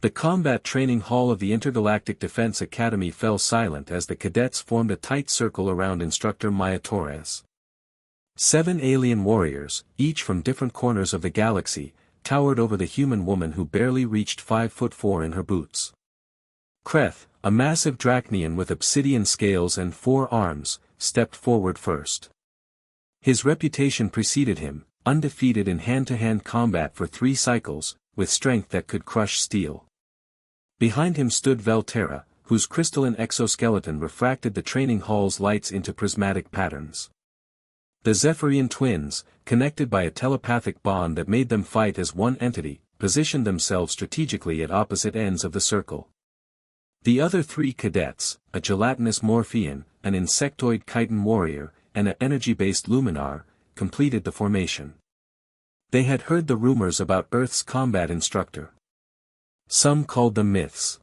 The combat training hall of the Intergalactic Defense Academy fell silent as the cadets formed a tight circle around instructor Maya Torres. 7 alien warriors, each from different corners of the galaxy, towered over the human woman who barely reached 5'4" in her boots. Kreth, a massive Dracnian with obsidian scales and 4 arms, stepped forward first. His reputation preceded him, undefeated in hand-to-hand combat for 3 cycles, with strength that could crush steel. Behind him stood Velterra, whose crystalline exoskeleton refracted the training hall's lights into prismatic patterns. The Zephyrian twins, connected by a telepathic bond that made them fight as one entity, positioned themselves strategically at opposite ends of the circle. The other 3 cadets, a gelatinous Morphean, an insectoid chitin warrior, and an energy-based luminar, completed the formation. They had heard the rumors about Earth's combat instructor. Some called them myths.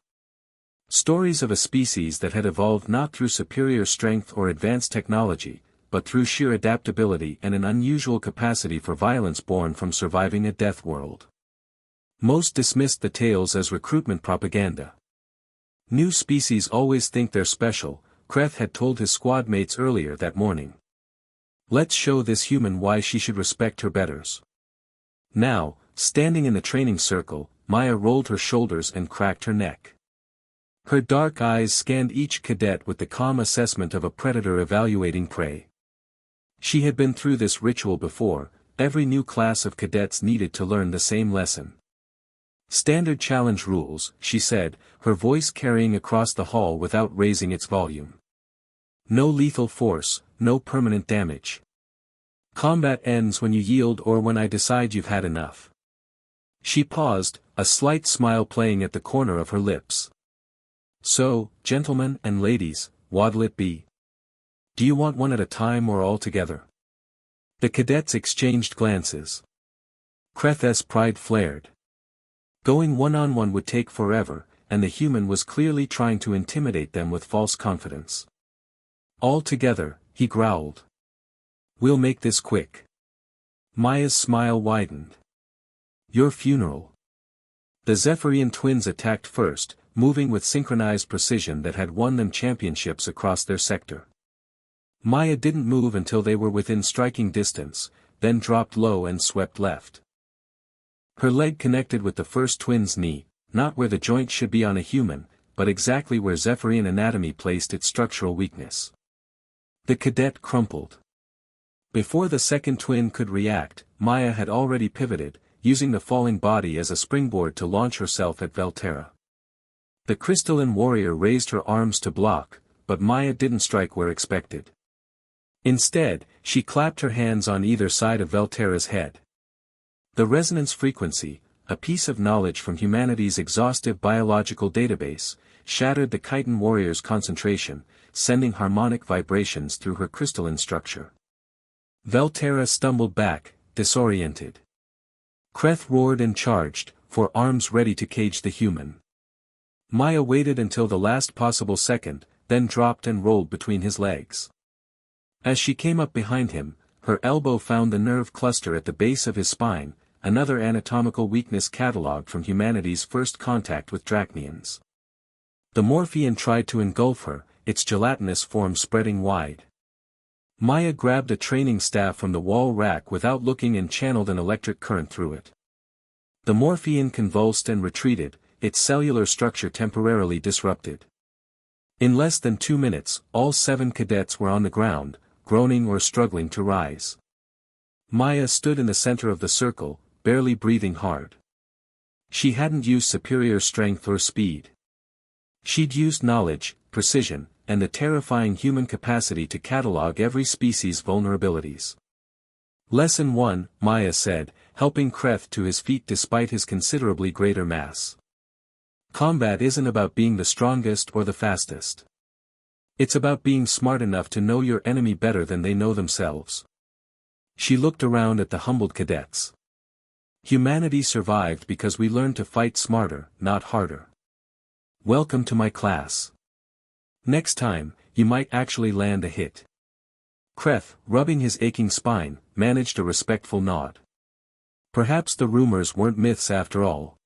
Stories of a species that had evolved not through superior strength or advanced technology, but through sheer adaptability and an unusual capacity for violence born from surviving a death world. Most dismissed the tales as recruitment propaganda. New species always think they're special, Kreth had told his squad mates earlier that morning. Let's show this human why she should respect her betters. Now, standing in the training circle, Maya rolled her shoulders and cracked her neck. Her dark eyes scanned each cadet with the calm assessment of a predator evaluating prey. She had been through this ritual before. Every new class of cadets needed to learn the same lesson. Standard challenge rules, she said, her voice carrying across the hall without raising its volume. No lethal force, no permanent damage. Combat ends when you yield or when I decide you've had enough. She paused, a slight smile playing at the corner of her lips. So, gentlemen and ladies, what'll it be? Do you want one at a time or all together? The cadets exchanged glances. Kreth's pride flared. Going one-on-one would take forever, and the human was clearly trying to intimidate them with false confidence. All together, he growled. We'll make this quick. Maya's smile widened. Your funeral. The Zephyrian twins attacked first, moving with synchronized precision that had won them championships across their sector. Maya didn't move until they were within striking distance, then dropped low and swept left. Her leg connected with the first twin's knee, not where the joint should be on a human, but exactly where Zephyrian anatomy placed its structural weakness. The cadet crumpled. Before the second twin could react, Maya had already pivoted, using the falling body as a springboard to launch herself at Velterra. The crystalline warrior raised her arms to block, but Maya didn't strike where expected. Instead, she clapped her hands on either side of Velterra's head. The resonance frequency, a piece of knowledge from humanity's exhaustive biological database, shattered the chitin warrior's concentration, sending harmonic vibrations through her crystalline structure. Velterra stumbled back, disoriented. Kreth roared and charged, for arms ready to cage the human. Maya waited until the last possible second, then dropped and rolled between his legs. As she came up behind him, her elbow found the nerve cluster at the base of his spine, another anatomical weakness catalogued from humanity's first contact with Dracnians. The Morphean tried to engulf her, its gelatinous form spreading wide. Maya grabbed a training staff from the wall rack without looking and channeled an electric current through it. The Morphean convulsed and retreated, its cellular structure temporarily disrupted. In less than 2 minutes, all 7 cadets were on the ground, groaning or struggling to rise. Maya stood in the center of the circle, barely breathing hard. She hadn't used superior strength or speed. She'd used knowledge, precision, and the terrifying human capacity to catalog every species' vulnerabilities. Lesson 1, Maya said, helping Kreth to his feet despite his considerably greater mass. Combat isn't about being the strongest or the fastest. It's about being smart enough to know your enemy better than they know themselves. She looked around at the humbled cadets. Humanity survived because we learned to fight smarter, not harder. Welcome to my class. Next time, you might actually land a hit. Kreth, rubbing his aching spine, managed a respectful nod. Perhaps the rumors weren't myths after all.